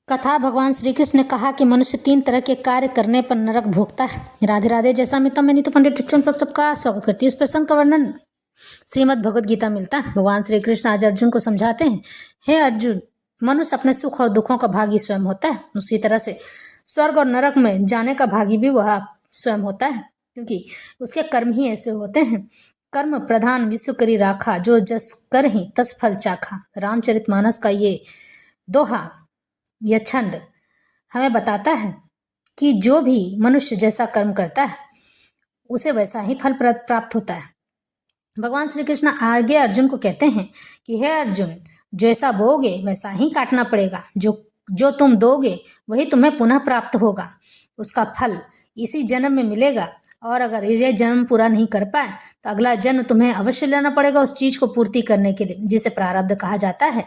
कथा भगवान श्री कृष्ण ने कहा कि मनुष्य 3 तरह के कार्य करने पर नरक भोगता है। राधे राधे। जैसा मित्रों, मैं नीतू पंडित ट्यूशन पर सबका स्वागत करती हूँ। इस प्रसंग का वर्णन श्रीमद् भगवद गीता मिलता है। भगवान श्री कृष्ण आज अर्जुन को समझाते हैं, हे अर्जुन, मनुष्य अपने सुख और दुखों का भागी स्वयं होता है। उसी तरह से स्वर्ग और नरक में जाने का भागी भी वह स्वयं होता है, क्योंकि उसके कर्म ही ऐसे होते हैं। कर्म प्रधान विश्व करी राखा, जो जस कर ही तस फल चाखा। रामचरितमानस का ये दोहा, यह छंद हमें बताता है कि जो भी मनुष्य जैसा कर्म करता है उसे वैसा ही फल प्राप्त होता है। भगवान श्री कृष्ण आगे अर्जुन को कहते हैं कि हे अर्जुन, जैसा बोगे वैसा ही काटना पड़ेगा। जो तुम दोगे वही तुम्हें पुनः प्राप्त होगा। उसका फल इसी जन्म में मिलेगा, और अगर ये जन्म पूरा नहीं कर पाए तो अगला जन्म तुम्हें अवश्य लेना पड़ेगा उस चीज को पूर्ति करने के लिए, जिसे प्रारब्ध कहा जाता है।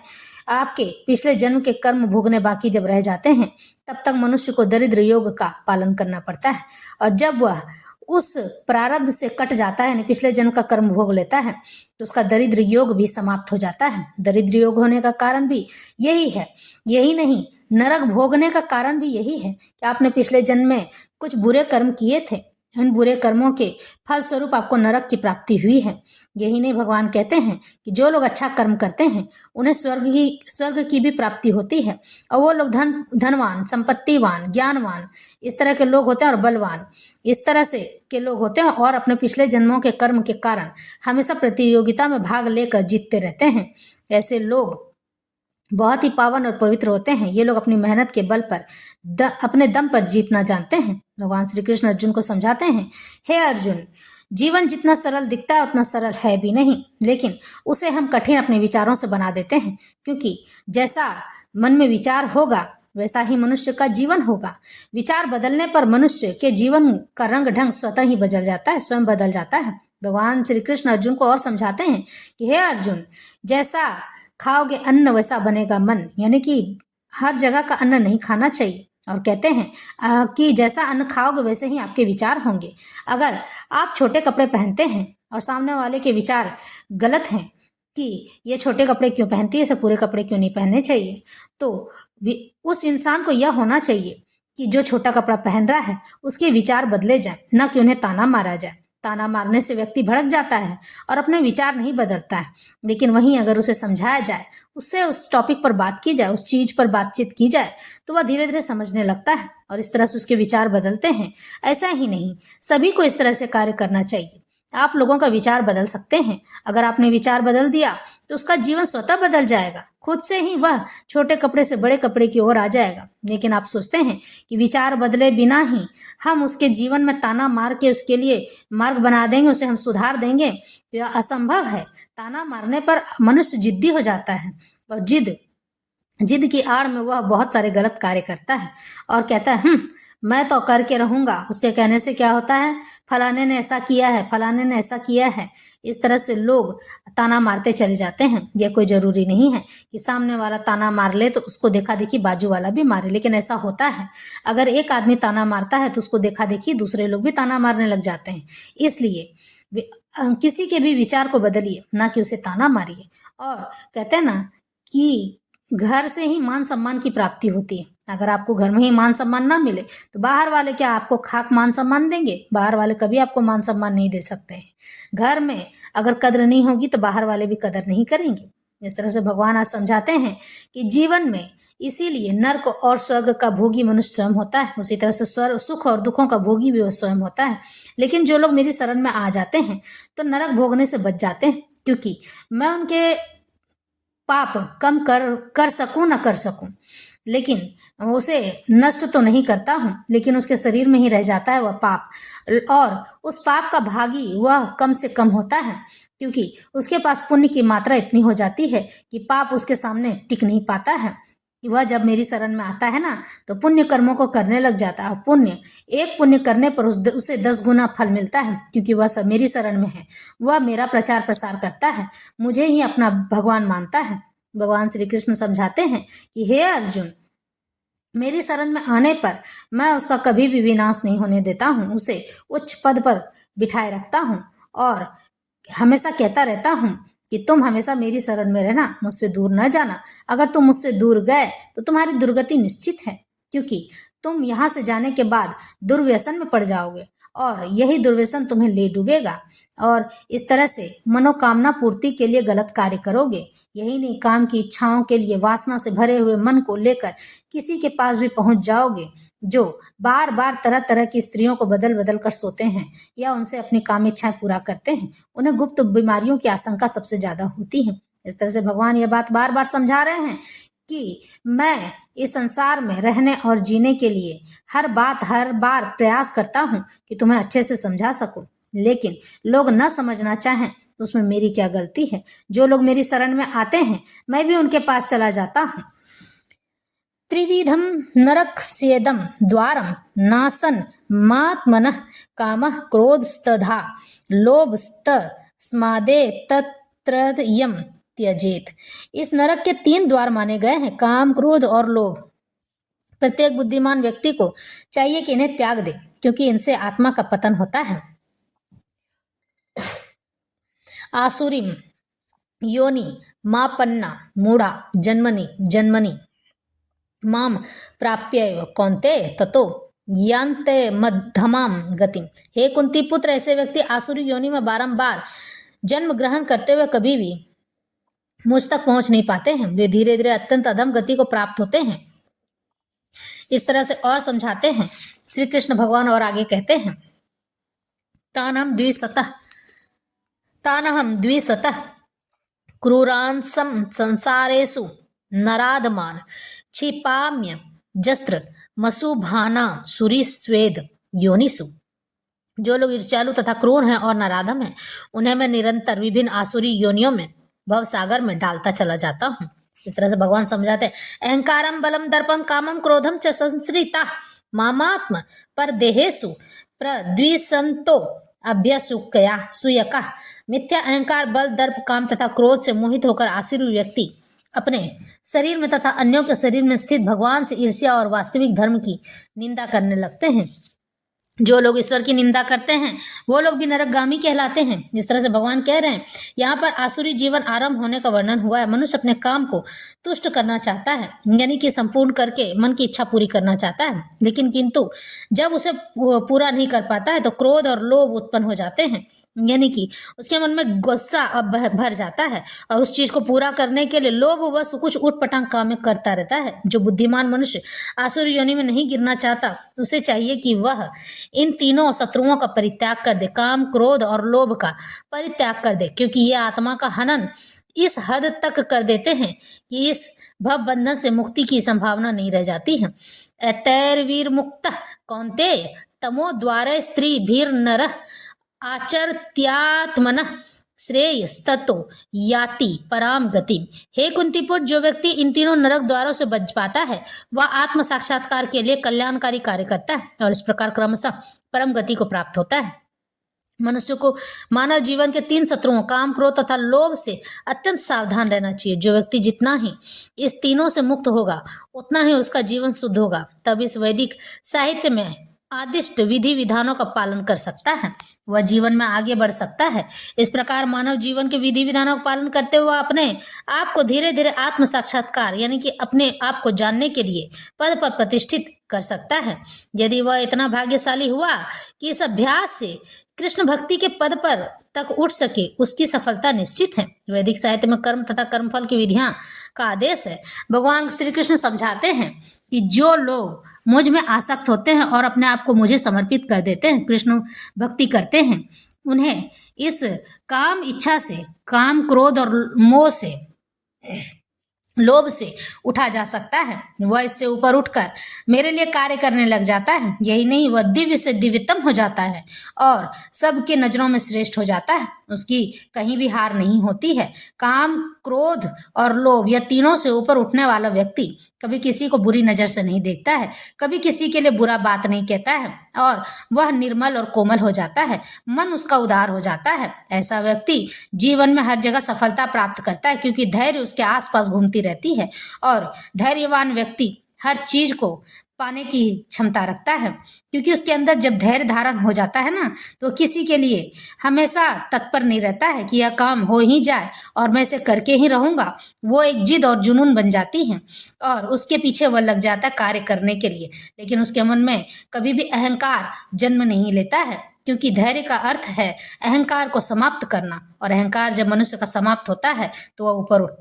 आपके पिछले जन्म के कर्म भोगने बाकी जब रह जाते हैं, तब तक मनुष्य को दरिद्र योग का पालन करना पड़ता है। और जब वह उस प्रारब्ध से कट जाता है, यानी पिछले जन्म का कर्म भोग लेता है, तो उसका दरिद्र योग भी समाप्त हो जाता है। दरिद्र योग होने का कारण भी यही है। यही नहीं, नरक भोगने का कारण भी यही है कि आपने पिछले जन्म में कुछ बुरे कर्म किए थे। इन बुरे कर्मों के फल स्वरूप आपको नरक की प्राप्ति हुई है। यही नहीं, भगवान कहते हैं कि जो लोग अच्छा कर्म करते हैं उन्हें स्वर्ग की भी प्राप्ति होती है। और वो लोग धनवान, संपत्तिवान, ज्ञानवान, इस तरह के लोग होते हैं, और बलवान, इस तरह से के लोग होते हैं, और अपने पिछले जन्मों के कर्म के कारण हमेशा प्रतियोगिता में भाग लेकर जीतते रहते हैं। ऐसे लोग बहुत ही पावन और पवित्र होते हैं। ये लोग अपनी मेहनत के बल पर अपने दम पर जीतना जानते हैं। भगवान श्री कृष्ण अर्जुन को समझाते हैं, हे अर्जुन, जीवन जितना सरल दिखता है उतना सरल है भी नहीं, लेकिन उसे हम कठिन अपने विचारों से बना देते हैं। क्योंकि जैसा मन में विचार होगा वैसा ही मनुष्य का जीवन होगा। विचार बदलने पर मनुष्य के जीवन का रंग ढंग स्वतः ही बदल जाता है, स्वयं बदल जाता है। भगवान श्री कृष्ण अर्जुन को और समझाते हैं कि हे अर्जुन, जैसा खाओगे अन्न वैसा बनेगा मन, यानी कि हर जगह का अन्न नहीं खाना चाहिए। और कहते हैं कि जैसा अन्न खाओगे वैसे ही आपके विचार होंगे। अगर आप छोटे कपड़े पहनते हैं और सामने वाले के विचार गलत हैं कि ये छोटे कपड़े क्यों पहनती है, इसे पूरे कपड़े क्यों नहीं पहनने चाहिए, तो उस इंसान को यह होना चाहिए कि जो छोटा कपड़ा पहन रहा है उसके विचार बदले जाए, न कि उन्हें ताना मारा जाए। ताना मारने से व्यक्ति भड़क जाता है और अपने विचार नहीं बदलता है। लेकिन वहीं अगर उसे समझाया जाए, उससे उस टॉपिक पर बात की जाए, उस चीज पर बातचीत की जाए, तो वह धीरे धीरे समझने लगता है और इस तरह से उसके विचार बदलते हैं। ऐसा ही नहीं, सभी को इस तरह से कार्य करना चाहिए। आप लोगों का विचार बदल सकते हैं। अगर आपने विचार बदल दिया तो उसका जीवन स्वतः बदल जाएगा। खुद से ही वह छोटे कपड़े से बड़े कपड़े की ओर आ जाएगा। लेकिन आप सोचते हैं कि विचार बदले बिना ही हम उसके जीवन में ताना मार के उसके लिए मार्ग बना देंगे, उसे हम सुधार देंगे, तो यह असंभव है। ताना मारने पर मनुष्य जिद्दी हो जाता है, और जिद की आड़ में वह बहुत सारे गलत कार्य करता है और कहता है मैं तो करके रहूंगा। उसके कहने से क्या होता है, फलाने ने ऐसा किया है, फलाने ने ऐसा किया है। इस तरह से लोग ताना मारते चले जाते हैं। यह कोई जरूरी नहीं है कि सामने वाला ताना मार ले तो उसको देखा देखी बाजू वाला भी मारे, लेकिन ऐसा होता है। अगर एक आदमी ताना मारता है तो उसको देखा देखी दूसरे लोग भी ताना मारने लग जाते हैं। इसलिए किसी के भी विचार को बदलिए, ना कि उसे ताना मारिए। और कहते हैं ना कि घर से ही मान सम्मान की प्राप्ति होती है। अगर आपको घर में ही मान सम्मान ना मिले तो बाहर वाले क्या आपको खाक मान सम्मान देंगे? बाहर वाले कभी आपको मान सम्मान नहीं दे सकते हैं। घर में अगर कदर नहीं होगी तो बाहर वाले भी कदर नहीं करेंगे। इस तरह से भगवान आज समझाते हैं कि जीवन में इसीलिए नर्क और स्वर्ग का भोगी मनुष्य स्वयं होता है, उसी तरह से स्वर्ग सुख और दुखों का भोगी भी वो स्वयं होता है। लेकिन जो लोग मेरी शरण में आ जाते हैं तो नरक भोगने से बच जाते हैं, क्योंकि मैं उनके पाप कम कर सकूं न कर सकूं, लेकिन उसे नष्ट तो नहीं करता हूं, लेकिन उसके शरीर में ही रह जाता है वह पाप, और उस पाप का भागी वह कम से कम होता है, क्योंकि उसके पास पुण्य की मात्रा इतनी हो जाती है कि पाप उसके सामने टिक नहीं पाता है। कि वह जब मेरी शरण में आता है ना तो पुण्य कर्मों को करने लग जाता है। एक पुण्य करने पर उसे 10 गुना फल मिलता है, क्योंकि वह सब मेरी शरण में है। वह मेरा प्रचार प्रसार करता है, मुझे ही अपना भगवान मानता है। भगवान श्री कृष्ण समझाते हैं कि हे अर्जुन, मेरी शरण में आने पर मैं उसका कभी भी विनाश नहीं होने देता हूँ, उसे उच्च पद पर बिठाए रखता हूँ और हमेशा कहता रहता हूँ कि तुम हमेशा मेरी शरण में रहना, मुझसे दूर न जाना। अगर तुम मुझसे दूर गए तो तुम्हारी दुर्गति निश्चित है, क्योंकि तुम यहाँ से जाने के बाद दुर्व्यसन में पड़ जाओगे और यही दुर्व्यसन तुम्हें ले डूबेगा और इस तरह से मनोकामना पूर्ति के लिए गलत कार्य करोगे। यही नहीं, काम की इच्छाओं के लिए वासना से भरे हुए मन को लेकर किसी के पास भी पहुंच जाओगे जो बार बार तरह तरह की स्त्रियों को बदल बदल कर सोते हैं या उनसे अपनी काम इच्छाएं पूरा करते हैं। उन्हें गुप्त बीमारियों की आशंका सबसे ज्यादा होती है। इस तरह से भगवान ये बात बार बार समझा रहे हैं कि मैं इस संसार में रहने और जीने के लिए हर बार प्रयास करता हूँ कि तुम्हें अच्छे से समझा सकूं, लेकिन लोग न समझना चाहें तो उसमें मेरी क्या गलती है। जो लोग मेरी शरण में आते हैं मैं भी उनके पास चला जाता हूँ। त्रिविधम नरकस्येदं द्वारम नासन मात्मनः कामः क्रोधस्तथा लोभस्तस्मादे तत्रयम् त्यजेत। इस नरक के 3 द्वार माने गए हैं, काम, क्रोध और लोभ। प्रत्येक बुद्धिमान व्यक्ति को चाहिए कि इन्हें त्याग दे, क्योंकि इनसे आत्मा का पतन होता है। आसुरीम योनि मापन्ना मूढ़ा जन्मनि माम प्राप्यैव कौन्तेय ततो यान्ते मध्यमाम गतिम। हे कुंती पुत्र, ऐसे व्यक्ति आसुरी योनि में बारंबार जन्म ग्रहण करते हुए कभी भी मुझ तक पहुंच नहीं पाते हैं। वे धीरे धीरे अत्यंत अधम गति को प्राप्त होते हैं। इस तरह से और समझाते हैं श्री कृष्ण भगवान और आगे कहते हैं, तानहम द्विसतः क्रूरांसम संसारेषु नराधमान क्षिपाम्य जस्त्र मसुभाना सुरीस्वेद योनिसु। जो लोग ईर्ष्यालु तथा क्रूर हैं और नराधम हैं, उन्हें मैं निरंतर विभिन्न आसुरी योनियों में भव सागर में डालता चला जाता हूँ। इस तरह से भगवान समझाते हैं, अहंकारम बलम दर्पम कामम क्रोधम च संश्रिता मामात्म पर देहेषु प्रद्विषंतो अभ्यसुकया सुयका। मिथ्या अहंकार, बल, दर्प, काम तथा क्रोध से मोहित होकर आसुरी व्यक्ति अपने शरीर में तथा अन्यों के शरीर में स्थित भगवान से ईर्ष्या और वास्तविक धर्म की निंदा करने लगते हैं। जो लोग ईश्वर की निंदा करते हैं वो लोग भी नरकगामी कहलाते हैं। इस तरह से भगवान कह रहे हैं, यहाँ पर आसुरी जीवन आरंभ होने का वर्णन हुआ है। मनुष्य अपने काम को तुष्ट करना चाहता है, यानी कि संपूर्ण करके मन की इच्छा पूरी करना चाहता है, लेकिन किंतु जब उसे पूरा नहीं कर पाता है तो क्रोध और लोभ उत्पन्न हो जाते हैं, यानी कि उसके मन में गुस्सा अब भर जाता है और उस चीज को पूरा करने के लिए लोभवश कुछ उटपटांग काम करता रहता है। जो बुद्धिमान मनुष्य आसुरी योनि में नहीं गिरना चाहता, उसे चाहिए कि वह इन तीनों शत्रुओं का परित्याग कर दे, काम, क्रोध और लोभ का परित्याग कर दे, क्योंकि ये आत्मा का हनन इस हद तक कर देते हैं कि इस भव बंधन से मुक्ति की संभावना नहीं रह जाती है। तैर्वीर मुक्त कौन्तेय तमो द्वारे स्त्री भीर नर आचर्त्यात्मनः श्रेयस्ततो याति पराम गति। हे कुंतीपुत्र, जो व्यक्ति इन तीनों नरक द्वारों से बच पाता है वह आत्म साक्षात्कार के लिए कल्याणकारी कार्य करता है और इस प्रकार क्रमशः परम गति को प्राप्त होता है। मनुष्य को मानव जीवन के 3 शत्रुओं काम, क्रोध तथा लोभ से अत्यंत सावधान रहना चाहिए। जो व्यक्ति जितना ही इस तीनों से मुक्त होगा उतना ही उसका जीवन शुद्ध होगा। तब इस वैदिक साहित्य में आदिष्ट विधि विधानों का पालन कर सकता है, वह जीवन में आगे बढ़ सकता है। इस प्रकार मानव जीवन के विधि विधानों का पालन करते हुए अपने आप को धीरे धीरे आत्म साक्षात्कार यानी कि अपने आप को जानने के लिए पद पर प्रतिष्ठित कर सकता है। यदि वह इतना भाग्यशाली हुआ कि इस अभ्यास से कृष्ण भक्ति के पद पर तक उठ सके, उसकी सफलता निश्चित है। वैदिक साहित्य में कर्म तथा कर्मफल की विधियां का आदेश है। भगवान श्री कृष्ण समझाते हैं कि जो लोग मुझ में आसक्त होते हैं और अपने आप को मुझे समर्पित कर देते हैं, कृष्ण भक्ति करते हैं, उन्हें इस काम इच्छा से, काम, क्रोध और मोह से, लोभ से उठा जा सकता है। वह इससे ऊपर उठकर मेरे लिए कार्य करने लग जाता है। यही नहीं, वह दिव्य से दिव्यतम हो जाता है और सबके नजरों में श्रेष्ठ हो जाता है। उसकी कहीं भी हार नहीं होती है। काम, क्रोध और लोभ यह तीनों से ऊपर उठने वाला व्यक्ति कभी किसी को बुरी नजर से नहीं देखता है, कभी किसी के लिए बुरा बात नहीं कहता है और वह निर्मल और कोमल हो जाता है, मन उसका उदार हो जाता है। ऐसा व्यक्ति जीवन में हर जगह सफलता प्राप्त करता है, क्योंकि धैर्य उसके आसपास घूमती रहती है और धैर्यवान व्यक्ति हर चीज को पाने की क्षमता रखता है, क्योंकि उसके अंदर जब धैर्य धारण हो जाता है ना, तो किसी के लिए हमेशा तत्पर नहीं रहता है कि यह काम हो ही जाए और मैं इसे करके ही रहूंगा। वो एक जिद और जुनून बन जाती है और उसके पीछे वह लग जाता है कार्य करने के लिए। लेकिन उसके मन में कभी भी अहंकार जन्म नहीं लेता है, क्योंकि धैर्य का अर्थ है अहंकार को समाप्त करना, और अहंकार जब मनुष्य का समाप्त होता है तो वह ऊपर उठता है।